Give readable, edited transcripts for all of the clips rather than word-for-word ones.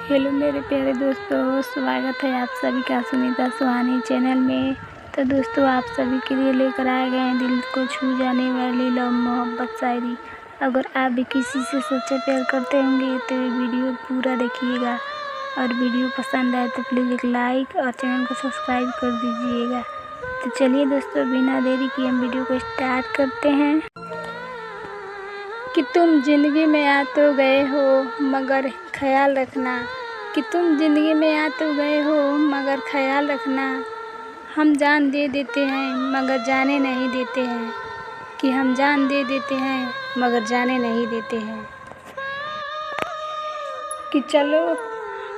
Hello मेरे प्यारे दोस्तों, स्वागत है आप सभी का सुनीता सुहानी चैनल में। तो दोस्तों, आप सभी के लिए लेकर आए गए हैं दिल को छू जाने वाली लव मोहब्बत शायरी। अगर आप भी किसी से सच्चा प्यार करते होंगे तो ये वीडियो पूरा देखिएगा, और वीडियो पसंद आए तो प्लीज़ एक लाइक और चैनल को सब्सक्राइब कर दीजिएगा। तो चलिए दोस्तों, बिना देरी किए हम वीडियो को स्टार्ट करते हैं। कि तुम ज़िंदगी में आ तो गए हो मगर ख्याल रखना, कि तुम ज़िंदगी में आ तो गए हो मगर ख्याल रखना। हम जान दे देते हैं मगर जाने नहीं देते हैं, कि हम जान दे देते हैं मगर जाने नहीं देते हैं। कि चलो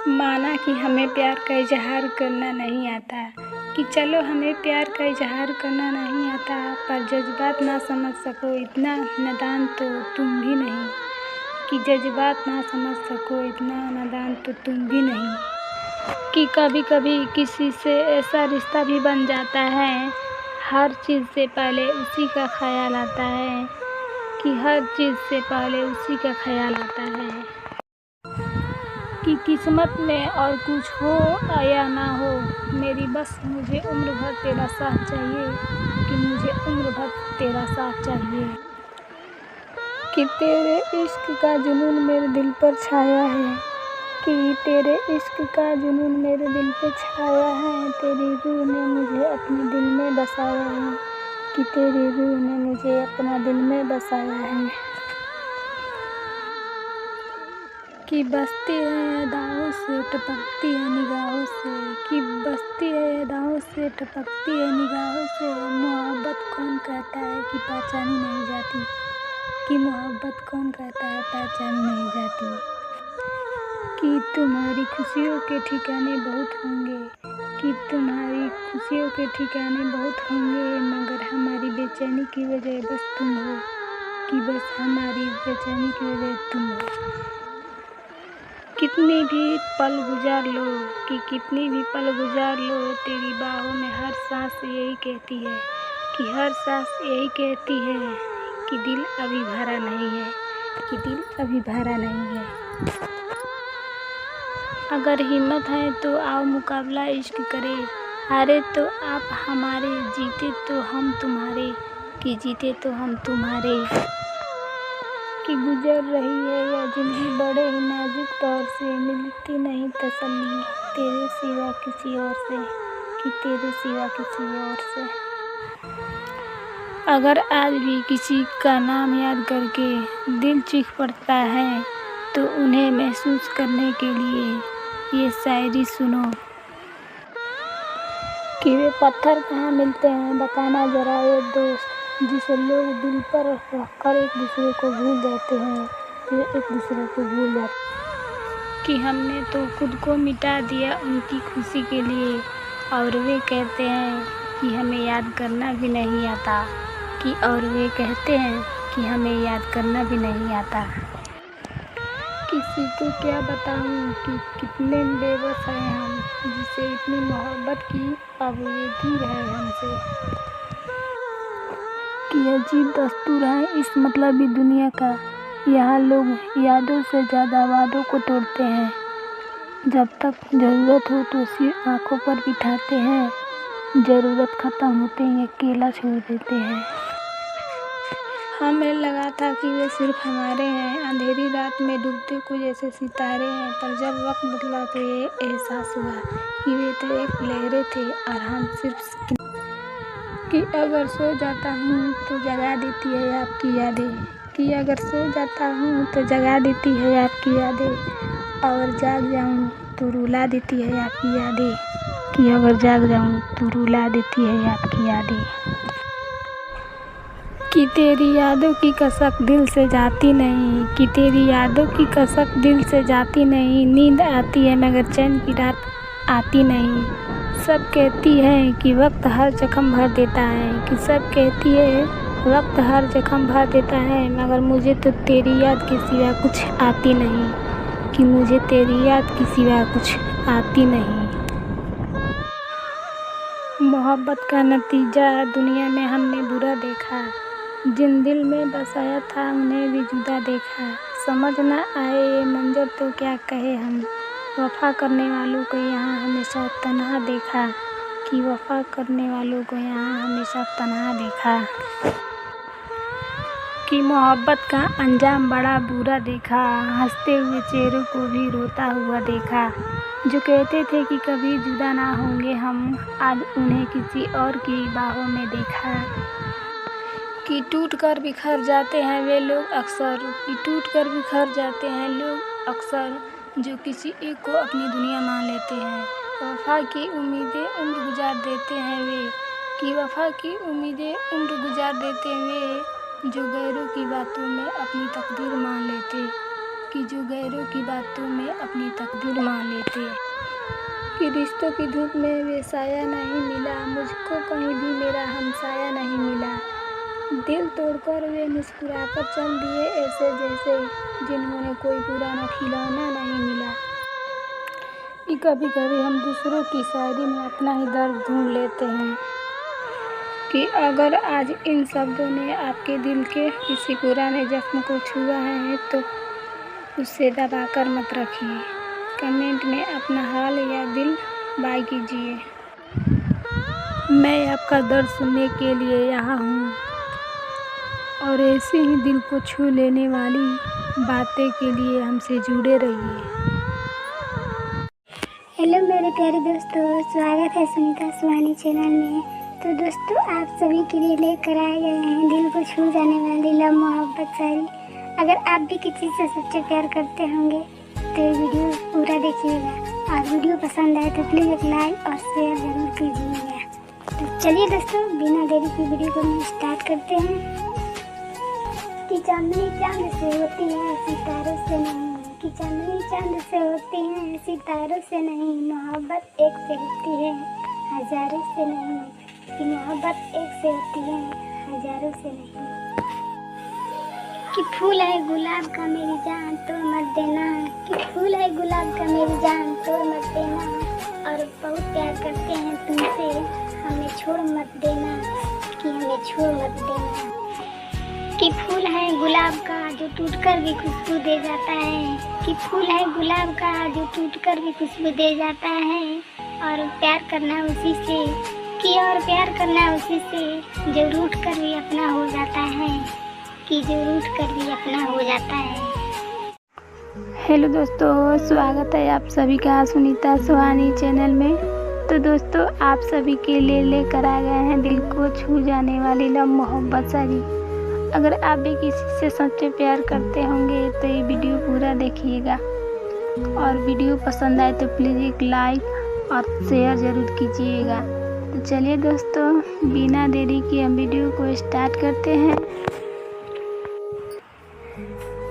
माना कि हमें प्यार का इजहार करना नहीं आता, कि चलो हमें प्यार का इजहार करना नहीं आता, पर जज्बात ना समझ सको इतना नादान तो तुम भी नहीं, कि जज्बात ना समझ सको इतना नादान तो तुम भी नहीं। कि कभी कभी किसी से ऐसा रिश्ता भी बन जाता है, हर चीज़ से पहले उसी का ख्याल आता है, कि हर चीज़ से पहले उसी का ख्याल आता है। कि किस्मत में और कुछ हो या ना हो मेरी, बस मुझे उम्र भर तेरा साथ चाहिए, कि मुझे उम्र भर तेरा साथ चाहिए। कि तेरे इश्क का जुनून मेरे दिल पर छाया है, कि तेरे इश्क का जुनून मेरे दिल पर छाया है, तेरी रूह ने मुझे अपने दिल में बसाया है, कि तेरी रूह ने मुझे अपना दिल में बसाया है। कि बसती है अदाओं से टपकती है निगाहों से, कि बसती है अदाओं से टपकती है निगाहों से, मोहब्बत कौन कहता है कि पहचानी नहीं जाती, कि मोहब्बत कौन कहता है पहचानी नहीं जाती। कि तुम्हारी खुशियों के ठिकाने बहुत होंगे, कि तुम्हारी खुशियों के ठिकाने बहुत होंगे, मगर हमारी बेचैनी की वजह बस तुम हो, कि बस हमारी बेचैनी की वजह तुम हो। कितनी भी पल गुजार लो, कि कितनी भी पल गुजार लो, तेरी बाहों में हर सांस यही कहती है, कि हर सांस यही कहती है, कि दिल अभी भरा नहीं है, कि दिल अभी भरा नहीं है। अगर हिम्मत है तो आओ मुकाबला इश्क करें, हारे तो आप हमारे, जीते तो हम तुम्हारे, कि जीते तो हम तुम्हारे। कि गुजर रही है यह जिंदगी बड़े ही नाजुक दौर से, मिलती नहीं तसल्ली तेरे सिवा किसी और से, कि तेरे सिवा किसी और से। अगर आज भी किसी का नाम याद करके दिल चीख पड़ता है, तो उन्हें महसूस करने के लिए ये शायरी सुनो। कि वे पत्थर कहाँ मिलते हैं बताना ज़रा ये दोस्त, जिसे लोग दिल पर रखकर एक दूसरे को भूल जाते हैं, वे एक दूसरे को भूल जाते। कि हमने तो खुद को मिटा दिया उनकी खुशी के लिए, और वे कहते हैं कि हमें याद करना भी नहीं आता, कि और वे कहते हैं कि हमें याद करना भी नहीं आता। किसी को क्या बताऊं कि कितने बेबस हैं हम, जिसे इतनी मोहब्बत की अब ये दूर है हमसे। कि अजीब दस्तूर है इस मतलबी दुनिया का, यहाँ लोग यादों से ज़्यादा वादों को तोड़ते हैं, जब तक ज़रूरत हो तो सिर्फ आँखों पर बिठाते हैं, ज़रूरत ख़त्म होते ही अकेला छोड़ देते हैं। हमें लगा था कि वे सिर्फ हमारे हैं, अंधेरी रात में डूबते कुछ जैसे सितारे हैं, पर जब वक्त बदला तो ये एहसास हुआ कि वे तो एक लहरें थे और हम सिर्फ। कि अगर सो जाता हूँ तो जगा देती है आपकी यादें, कि अगर सो जाता हूँ तो जगा देती है आपकी यादें, और जाग जाऊँ तो रुला देती है आपकी यादें, कि अगर जाग जाऊँ तो रुला देती है आपकी यादें। कि तेरी यादों की कसक दिल से जाती नहीं, कि तेरी यादों की कसक दिल से जाती नहीं, नींद आती है मगर चैन की रात आती नहीं। सब कहती है कि वक्त हर जख्म भर देता है, कि सब कहती है वक्त हर जख्म भर देता है, मगर मुझे तो तेरी याद के सिवा कुछ आती नहीं, कि मुझे तेरी याद के सिवा कुछ आती नहीं। मोहब्बत का नतीजा दुनिया में हमने बुरा देखा, जिन दिल में बसाया था उन्हें भी जुदा देखा, समझ ना आए ये मंजर तो क्या कहे हम, वफ़ा करने वालों को यहाँ हमेशा तन्हा देखा, कि वफ़ा करने वालों को यहाँ हमेशा तन्हा देखा, कि मोहब्बत का अंजाम बड़ा बुरा देखा, हंसते हुए चेहरों को भी रोता हुआ देखा। जो कहते थे कि कभी जुदा ना होंगे हम, आज उन्हें किसी और की बाहों में देखा। कि टूट कर बिखर जाते हैं वे लोग अक्सर, कि टूट कर बिखर जाते हैं लोग अक्सर, जो किसी एक को अपनी दुनिया मान लेते हैं। वफ़ा की उम्मीदें उम्र गुजार देते हैं वे, कि वफ़ा की उम्मीदें उम्र गुजार देते हैं वे, जो गैरों की बातों में अपनी तकदीर मान लेते, कि जो गैरों की बातों में अपनी तकदीर मान लेते। कि रिश्तों की धूप में वे साया नहीं मिला, मुझको कहीं भी मेरा हमसाया नहीं मिला। दिल तोड़कर वे मुस्कुराकर चल दिए ऐसे जैसे जिन्होंने कोई पुराना खिलौना नहीं मिला। कि कभी कभी हम दूसरों की शायरी में अपना ही दर्द ढूंढ लेते हैं, कि अगर आज इन शब्दों ने आपके दिल के किसी पुराने जख्म को छुआ है तो उसे दबाकर मत रखिए, कमेंट में अपना हाल या दिल बाय कीजिए। मैं आपका दर्द सुनने के लिए यहाँ हूँ, और ऐसे ही दिल को छू लेने वाली बातें के लिए हमसे जुड़े रहिए। हेलो मेरे प्यारे दोस्तों, स्वागत है सुनीता सुहानी चैनल में। तो दोस्तों, आप सभी के लिए लेकर आए गए हैं दिल को छू जाने वाली लव मोहब्बत शायरी। अगर आप भी किसी से सच्चे प्यार करते होंगे तो ये वीडियो पूरा देखिएगा, और वीडियो पसंद आए तो प्लीज़ एक लाइक और शेयर ज़रूर कीजिएगा। तो चलिए दोस्तों, बिना देरी की वीडियो को हम स्टार्ट करते हैं। कि चांदनी चांद से होती है सितारों से नहीं, कि चांदनी चांद से होती है सितारों से नहीं, मोहब्बत एक से होती है हजारों से नहीं, कि मोहब्बत एक से होती है हजारों से नहीं। कि फूल है गुलाब का मेरी जान तोड़ मत देना, कि फूल है गुलाब का मेरी जान तोड़ मत देना, और बहुत प्यार करते हैं तुमसे हमें छोड़ मत देना, कि हमें छोड़ मत देना। कि फूल है गुलाब का जो टूटकर भी खुशबू दे जाता है, कि फूल है गुलाब का जो टूटकर भी खुशबू दे जाता है, और प्यार करना उसी से, कि और प्यार करना उसी से जो रूठ कर भी अपना हो जाता है, कि जो रूठ कर भी अपना हो जाता है। हेलो दोस्तों, स्वागत है आप सभी का सुनीता सुहानी चैनल में। तो दोस्तों, आप सभी के लिए लेकर आ गए हैं दिल को छू जाने वाली लव मोहब्बत शायरी। अगर आप भी किसी से सच्चे प्यार करते होंगे तो ये वीडियो पूरा देखिएगा, और वीडियो पसंद आए तो प्लीज़ एक लाइक और शेयर ज़रूर कीजिएगा। तो चलिए दोस्तों, बिना देरी के हम वीडियो को स्टार्ट करते हैं।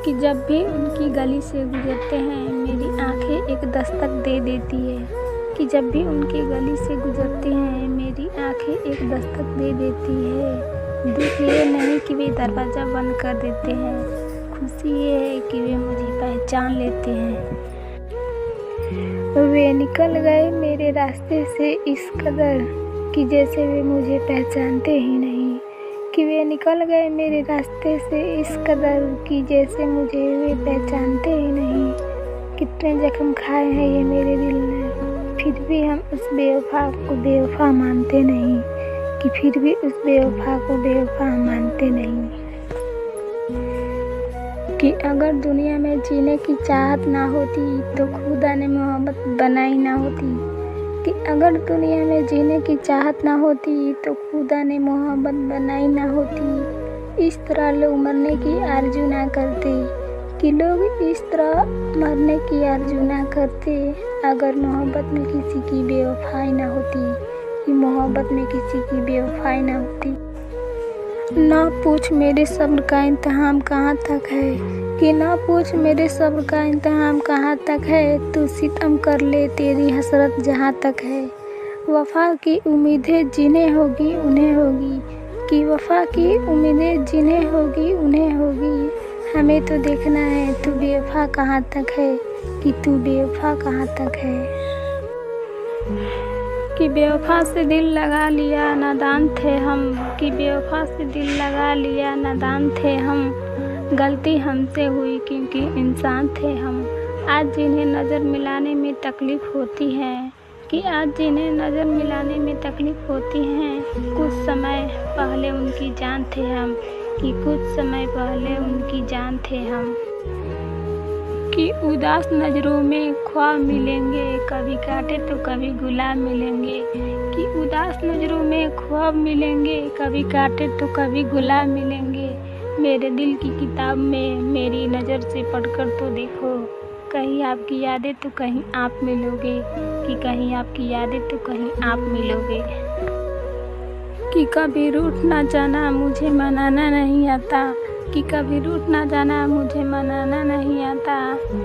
कि जब भी उनकी गली से गुजरते हैं मेरी आंखें एक दस्तक दे देती है, कि जब भी उनकी गली से गुजरते हैं मेरी आंखें एक दस्तक दे देती है। दुख ये नहीं कि वे दरवाज़ा बंद कर देते हैं, खुशी ये है कि वे मुझे पहचान लेते हैं। वे निकल गए मेरे रास्ते से इस कदर कि जैसे वे मुझे पहचानते ही नहीं, कि वे निकल गए मेरे रास्ते से इस कदर कि जैसे मुझे वे पहचानते ही नहीं। कितने जख्म खाए हैं ये मेरे दिल ने, फिर भी हम उस बेवफा को बेवफा मानते नहीं, कि फिर भी उस बेवफा को बेवफा मानते नहीं। कि अगर दुनिया में जीने की चाहत ना होती तो खुदा ने मोहब्बत बनाई ना होती, कि अगर दुनिया में जीने की चाहत ना होती तो खुदा ने मोहब्बत बनाई ना होती। इस तरह लोग मरने की आरज़ू ना करते, कि लोग इस तरह मरने की आरज़ू ना करते अगर मोहब्बत में किसी की बेवफाई ना होती, कि मोहब्बत में किसी की बेवफाई ना होती। ना पूछ मेरे सब्र का इंतहाम कहाँ तक है, कि ना पूछ मेरे सब्र का इंतहाम कहाँ तक है, तू सितम कर ले तेरी हसरत जहाँ तक है। वफ़ा की उम्मीदें जिन्हें होगी उन्हें होगी, कि वफ़ा की उम्मीदें जिन्हें होगी उन्हें होगी। हमें तो देखना है तू बेवफा कहाँ तक है, कि तू बेवफा कहाँ तक है। कि बेवफा से दिल लगा लिया नादान थे हम, कि बेवफा से दिल लगा लिया नादान थे हम, गलती हमसे हुई क्योंकि इंसान थे हम। आज जिन्हें नज़र मिलाने में तकलीफ़ होती है, कि आज जिन्हें नज़र मिलाने में तकलीफ़ होती है, कुछ समय पहले उनकी जान थे हम, कि कुछ समय पहले उनकी जान थे हम। कि उदास नज़रों में ख्वाब मिलेंगे, कभी काटे तो कभी गुलाब मिलेंगे। कि उदास नज़रों में ख्वाब मिलेंगे, कभी काटे तो कभी गुलाब मिलेंगे। मेरे दिल की किताब में मेरी नज़र से पढ़कर तो देखो, कहीं आपकी यादें तो कहीं आप मिलोगे, कि कहीं आपकी यादें तो कहीं आप मिलोगे। कि कभी रूठ ना जाना मुझे मनाना नहीं आता, कि कभी रूठ ना जाना मुझे मनाना नहीं आता।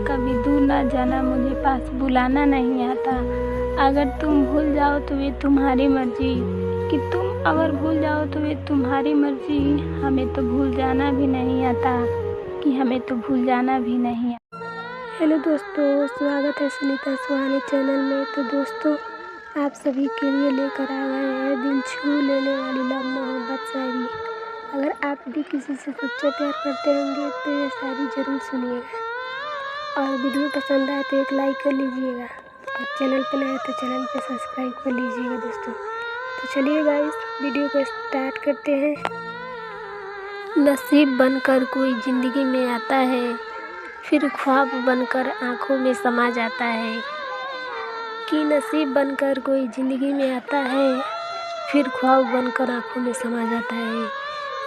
कभी दूर ना जाना मुझे पास बुलाना नहीं आता। अगर तुम भूल जाओ तो ये तुम्हारी मर्जी, कि तुम अगर भूल जाओ तो ये तुम्हारी मर्जी। हमें तो भूल जाना भी नहीं आता, कि हमें तो भूल जाना भी नहीं आता। हेलो दोस्तों, स्वागत है सुनीता सुहानी चैनल में। तो दोस्तों, आप सभी के लिए लेकर आ गए हैं दिल छू लेने वाली लव मोहब्बत शायरी। अगर आप भी किसी से सच्चा प्यार करते होंगे तो ये शायरी ज़रूर सुनिएगा, और वीडियो पसंद आए तो एक लाइक कर लीजिएगा, और चैनल पर नए तो चैनल पर सब्सक्राइब कर लीजिएगा दोस्तों। तो चलिए गाइस, वीडियो को स्टार्ट करते हैं। नसीब बनकर कोई ज़िंदगी में आता है, फिर ख्वाब बनकर आँखों में समा जाता है। कि नसीब बनकर कोई ज़िंदगी में आता है, फिर ख्वाब बनकर आँखों में समा जाता है।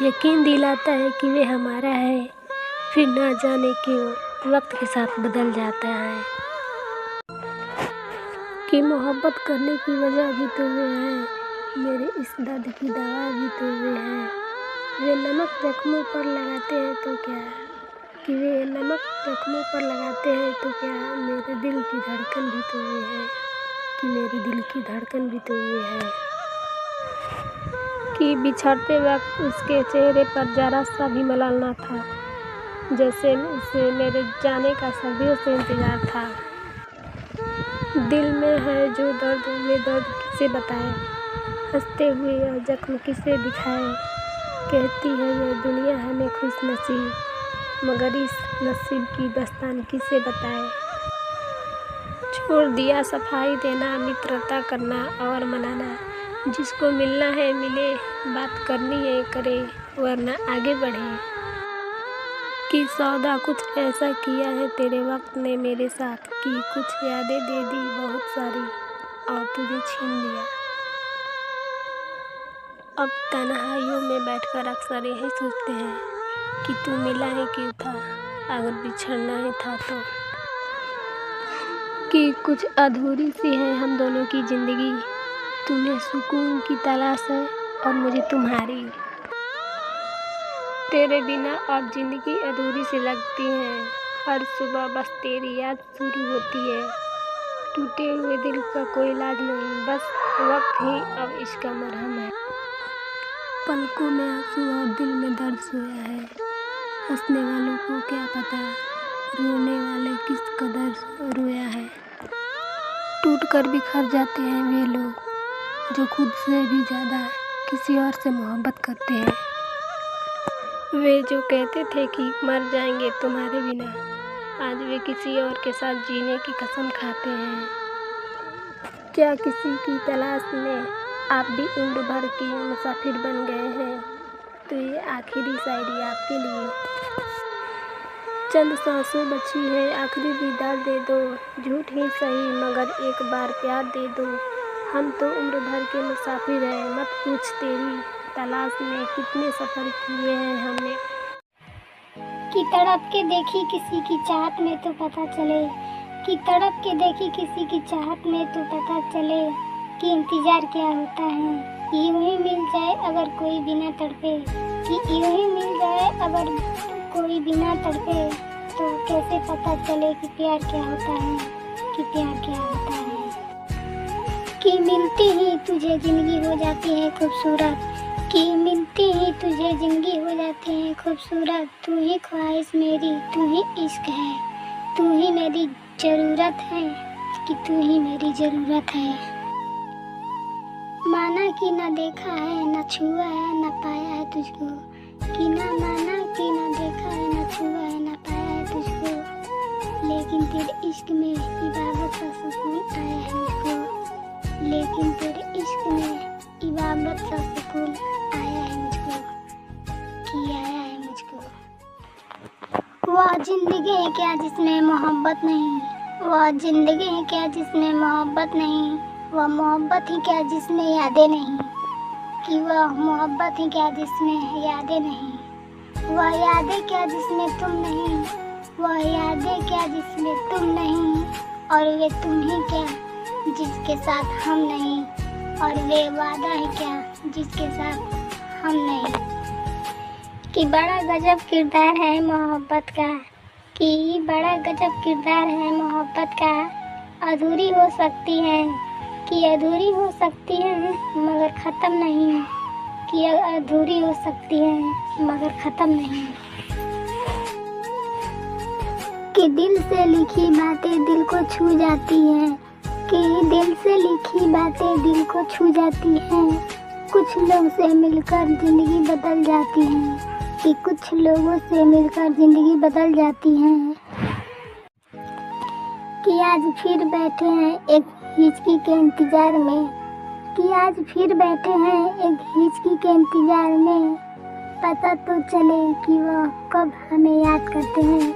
यकीन दिलाता है कि वे हमारा है, फिर ना जाने क्यों वक्त के साथ बदल जाता है। कि मोहब्बत करने की वजह भी तो वे हैं, मेरे इस दर्द की दवा भी तो वे हैं। वे नमक जख्मों पर लगाते हैं तो क्या, कि वे नमक जख्मों पर लगाते हैं तो क्या, मेरे दिल की धड़कन भी तो वे हैं, कि मेरी दिल की धड़कन भी तो वे हैं। कि बिछड़ते वक्त उसके चेहरे पर जरा सा भी मलाल ना था, जैसे उसे मेरे जाने का सदियों से इंतज़ार था। दिल में है जो दर्द वे दर्द किसे बताए, हंसते हुए यह जख्म किसे दिखाए। कहती है ये दुनिया हमें खुश नसीब, मगर इस नसीब की दास्तान किसे बताए। छोड़ दिया सफाई देना, मित्रता करना और मनाना, जिसको मिलना है मिले, बात करनी है करे, वरना आगे बढ़े। कि सौदा कुछ ऐसा किया है तेरे वक्त ने मेरे साथ, कि कुछ यादें दे दी बहुत सारी और तुझे छीन लिया। अब तन्हाइयों में बैठकर अक्सर यही सोचते हैं, कि तू मिला ही क्यों था, अगर बिछड़ना ही था तो। कि कुछ अधूरी सी है हम दोनों की ज़िंदगी, तुम्हें सुकून की तलाश है और मुझे तुम्हारी। तेरे बिना अब ज़िंदगी अधूरी सी लगती है, हर सुबह बस तेरी याद शुरू होती है। टूटे हुए दिल का कोई इलाज नहीं, बस वक्त ही अब इसका मरहम है। पलकों में आंसू और दिल में दर्द सोया है, हंसने वालों को क्या पता रोने वाले किस कदर रोया है। टूट कर बिखर जाते हैं वे लोग जो खुद से भी ज़्यादा किसी और से मोहब्बत करते हैं। वे जो कहते थे कि मर जाएंगे तुम्हारे बिना, आज वे किसी और के साथ जीने की कसम खाते हैं। क्या किसी की तलाश में आप भी उम्र भर के मुसाफिर बन गए हैं, तो ये आखिरी शायरी आपके लिए। चंद सांसों बची है आखिरी दीदार दे दो, झूठ ही सही मगर एक बार प्यार दे दो। हम तो उम्र भर के मुसाफिर हैं, मत पूछ तेरी तलाश में कितने सफ़र किए हैं हमने। कि तड़प के देखी किसी की चाहत में तो पता चले, कि तड़प के देखी किसी की चाहत में तो पता चले, कि इंतज़ार क्या होता है। यूं ही मिल जाए अगर कोई बिना तड़पे, कि यूं ही मिल जाए अगर कोई बिना तड़पे, तो कैसे पता चले कि प्यार क्या होता है, कि प्यार क्या होता है। कि मिलती ही तुझे ज़िंदगी हो जाती है खूबसूरत, कि मिलती ही तुझे ज़िंदगी हो जाती है खूबसूरत। तू ही ख्वाहिश मेरी, तू ही इश्क है, तू ही मेरी ज़रूरत है, कि तू ही मेरी ज़रूरत है। माना कि ना देखा है ना छुआ है ना पाया है तुझको, कि ना माना कि ना देखा है ना छुआ है ना पाया है तुझको। लेकिन तेरे इश्क में इबादत का सुकून आया है मुझको। लेकिन तेरे इश्क में इबादत का सुकून आया है मुझको, कि आया है मुझको। वह जिंदगी है क्या जिसमें मोहब्बत नहीं, वह जिंदगी है क्या जिसमें मोहब्बत नहीं, वह मोहब्बत ही क्या जिसमें यादें नहीं, कि वह मोहब्बत ही क्या जिसमें यादें नहीं, वह यादें क्या जिसमें तुम नहीं, वह यादें क्या जिसमें तुम नहीं, और वे तुम ही क्या जिसके साथ हम नहीं, और वे वादा है क्या जिसके साथ हम नहीं। कि बड़ा गजब किरदार है मोहब्बत का, कि बड़ा गजब किरदार है मोहब्बत का। अधूरी हो सकती है, कि अधूरी हो सकती है मगर ख़त्म नहीं, कि अधूरी हो सकती है मगर ख़त्म नहीं। कि दिल से लिखी बातें दिल को छू जाती हैं, कि दिल से लिखी बातें दिल को छू जाती हैं। कुछ लोग से मिलकर ज़िंदगी बदल जाती है, कि कुछ लोगों से मिलकर ज़िंदगी बदल जाती है। कि आज फिर बैठे हैं एक हिचकी के इंतज़ार में, कि आज फिर बैठे हैं एक हिचकी के इंतज़ार में। पता तो चले कि वह कब हमें याद करते हैं,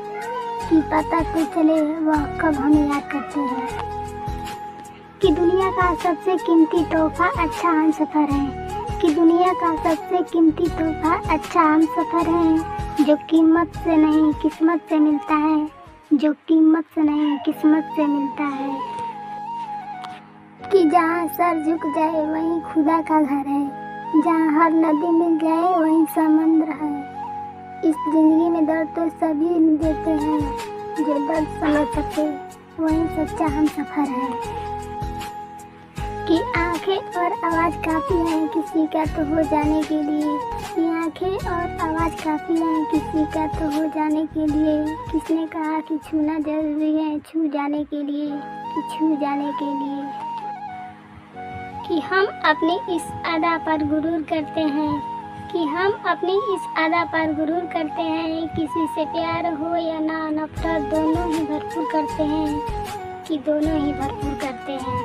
कि पता तो चले वह कब हमें याद करते हैं। कि दुनिया का सबसे कीमती तोहफा अच्छा हम सफ़र है, कि दुनिया का सबसे कीमती तोहफा अच्छा हम सफ़र है। जो कीमत से नहीं किस्मत से मिलता है, जो कीमत से नहीं किस्मत से मिलता है। कि जहाँ सर झुक जाए वहीं खुदा का घर है, जहाँ हर नदी मिल जाए वहीं समुद्र है। इस ज़िंदगी में दर्द तो सभी देते हैं, जो दर्द समझ सके वहीं सच्चा हम सफ़र है। कि आंखें और आवाज़ काफ़ी है किसी का तो हो जाने के लिए, कि आंखें और आवाज़ काफ़ी है किसी का तो हो जाने के लिए। किसने कहा कि छूना ज़रूरी है छू जाने के लिए, कि छू जाने के लिए। कि हम अपनी इस अदा पर गुरूर करते हैं, कि हम अपनी इस अदा पर गुरूर करते हैं। किसी से प्यार हो या ना नफरत दोनों ही भरपूर करते हैं, कि दोनों ही भरपूर करते हैं।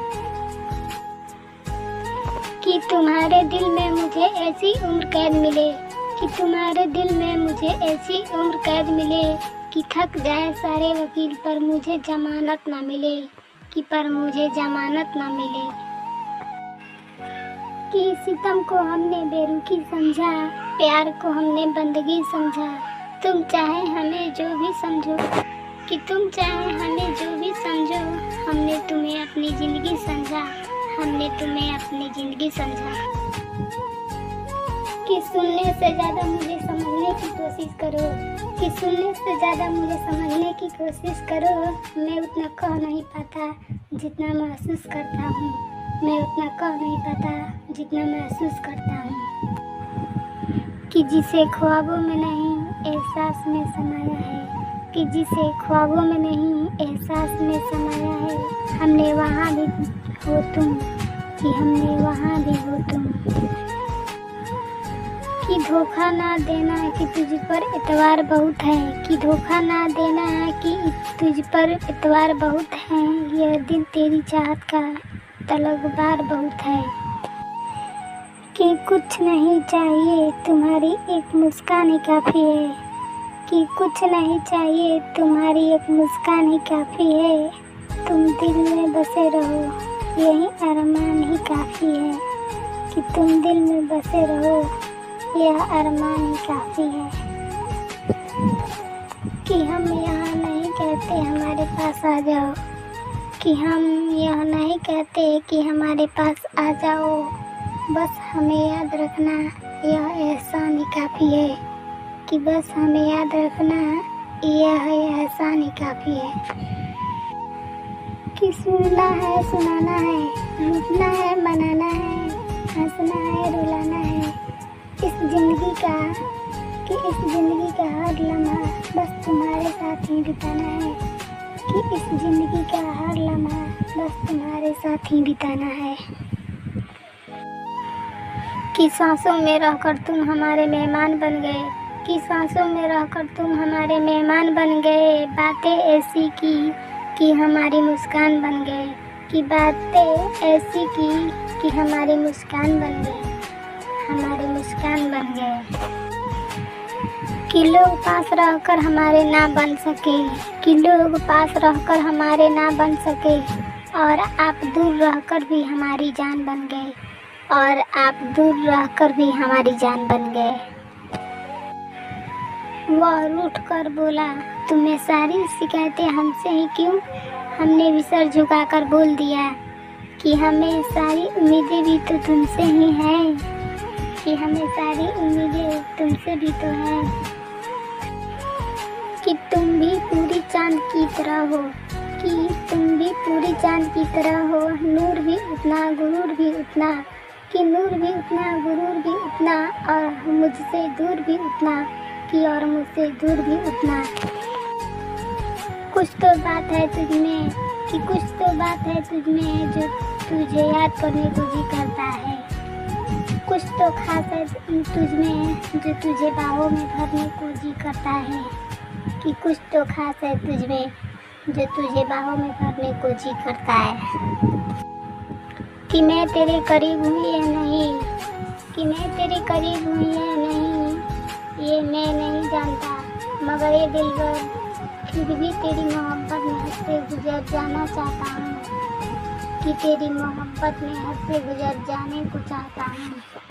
कि तुम्हारे दिल में मुझे ऐसी उम्र कैद मिले, कि तुम्हारे दिल में मुझे ऐसी उम्र कैद मिले। कि थक जाए सारे वकील पर मुझे जमानत ना मिले, कि पर मुझे जमानत ना मिले। कि सितम को हमने बेरुखी समझा, प्यार को हमने बंदगी समझा। तुम चाहे हमें जो भी समझो, कि तुम चाहे हमें जो भी समझो, हमने तुम्हें अपनी ज़िंदगी समझा, हमने तुम्हें अपनी ज़िंदगी समझा। कि सुनने से ज़्यादा मुझे समझने की कोशिश करो, कि सुनने से ज़्यादा मुझे समझने की कोशिश करो। मैं उतना कह नहीं पाता जितना महसूस करता हूँ, मैं उतना कह नहीं पाता जितना महसूस करता हूँ। कि जिसे ख्वाबों में नहीं एहसास में समाया है, कि जिसे ख्वाबों में नहीं एहसास में समाया है। हमने वहाँ भी हो तुम, कि हमने वहाँ भी हो तुम। कि धोखा ना देना कि तुझ पर एतबार बहुत है, कि धोखा ना देना कि तुझ पर एतबार बहुत है। यह दिल तेरी चाहत का तलबगार बहुत है। कि कुछ नहीं चाहिए तुम्हारी एक मुस्कान ही काफ़ी है, कि कुछ नहीं चाहिए तुम्हारी एक मुस्कान ही काफ़ी है। तुम दिल में बसे रहो यही अरमान ही काफ़ी है, कि तुम दिल में बसे रहो यह अरमान ही काफ़ी है। कि हम यहाँ नहीं कहते हमारे पास आ जाओ, कि हम यह नहीं कहते कि हमारे पास आ जाओ। बस हमें याद रखना यह एहसान ही काफ़ी है, कि बस हमें याद रखना यह एहसान ही काफ़ी है। कि सुनना है सुनाना है, रुकना है मनाना है, हंसना है रुलाना है। इस ज़िंदगी का कि इस ज़िंदगी का हर लम्हा बस तुम्हारे साथ ही बिताना है, कि इस ज़िंदगी का हर लम्हा बस तुम्हारे साथ ही बिताना है। कि सांसों में रहकर तुम हमारे मेहमान बन गए, की सांसों में रहकर तुम हमारे मेहमान बन गए। बातें ऐसी की कि हमारी मुस्कान बन गए, कि बातें ऐसी की कि हमारी मुस्कान बन गए, हमारी मुस्कान बन गए। कि लोग पास रहकर हमारे ना बन सके, कि लोग पास रहकर हमारे ना बन सके, और आप दूर रहकर भी हमारी जान बन गए, और आप दूर रहकर भी हमारी जान बन गए। वह रूठ कर बोला, तुम्हें सारी शिकायतें हमसे ही क्यों? हमने भी सर झुकाकर बोल दिया कि हमें सारी उम्मीदें भी तो तुमसे ही हैं, कि हमें सारी उम्मीदें तुमसे भी तो हैं, कि तुम भी पूरी चांद की तरह हो, कि तुम भी पूरी चांद की तरह हो। नूर भी उतना, गुरूर भी उतना, कि नूर भी उतना, गुरूर भी उतना, और मुझसे दूर भी उतना, कि और मुझसे दूर भी उतना। कुछ तो बात है तुझमें, कि कुछ तो बात है तुझमें जो तुझे याद करने को जी करता है। कुछ तो खास है तुझमें जो तुझे बाहों में भरने को जी करता है, कि कुछ तो खास है तुझमें जो तुझे बाहों में भरने को जी करता है। कि मैं तेरे करीब हुई या नहीं, कि मैं तेरे करीब हुई या नहीं, ये मैं नहीं जानता, मगर ये दिलबर फिर भी तेरी मोहब्बत में हद से गुजर जाना चाहता हूँ, कि तेरी मोहब्बत में हद से गुजर जाने को चाहता हूँ।